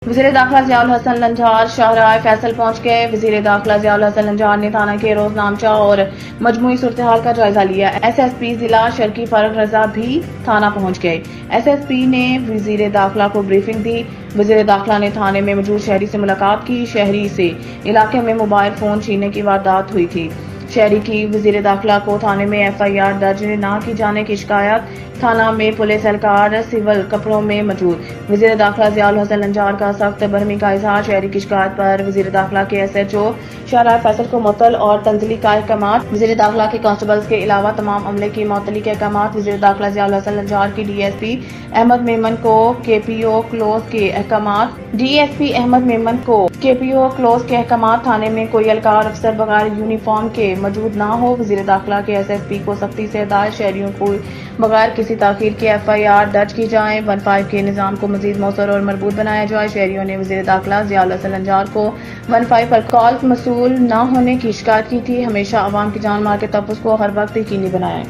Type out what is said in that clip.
वज़ीर दाखिला ज़ियाउल हसन लंजार शाहराह फैसल पहुंच गए। वज़ीर दाखिला ज़ियाउल हसन लंजार ने थाना के रोजनामचा और मजमूई सूरत-ए-हाल का जायजा लिया। SSP जिला शर्की फारूक रजा भी थाना पहुंच गए। SSP ने वज़ीर दाखिला को ब्रीफिंग दी। वज़ीर दाखिला ने थाने में मौजूद शहरी से मुलाकात की। शहरी से इलाके में मोबाइल फोन छीनने की वारदात हुई थी। शहरी की वज़ीर दाखिला को थाने में FIR दर्ज न की जाने की शिकायत। थाना में पुलिस एहलकार सिविल कपड़ों में मौजूद। वज़ीर दाखिला ज़ियाउल हसन लंजार का सख्त बरहमी का इजहार। शहरी की शिकायत पर वज़ीर दाखिला के SHO शाहराह फैसल को मुअत्तल और तंजली का अहकाम। वज़ीर दाखिला के कांस्टेबल्स के अलावा तमाम अमले की मुअत्तली के अहकाम। वज़ीर दाखिला ज़ियाउल हसन लंजार की DSP अहमद मेमन को KPO क्लोज के अहकाम। DSP अहमद मेमन को KPO क्लोज के अहकाम। थाने में कोई एहलकार अफसर बगैर यूनिफॉर्म के मौजूद ना हो। वज़ीर दाखिला के SSP को सख्ती से हिदायत, शहरियों को बगैर किसी ताखीर के FIR दर्ज की जाए। 15 के निज़ाम को मजीद मौसर और मजबूत बनाया जाए। शहरियों ने वज़ीर दाखिला ज़ियाउल हसन लंजार को 15 पर कॉल मसूल न होने की शिकायत की थी। हमेशा अवाम की जान माल के तहफ़्फ़ुज़ को हर वक्त यकीनी बनाएं।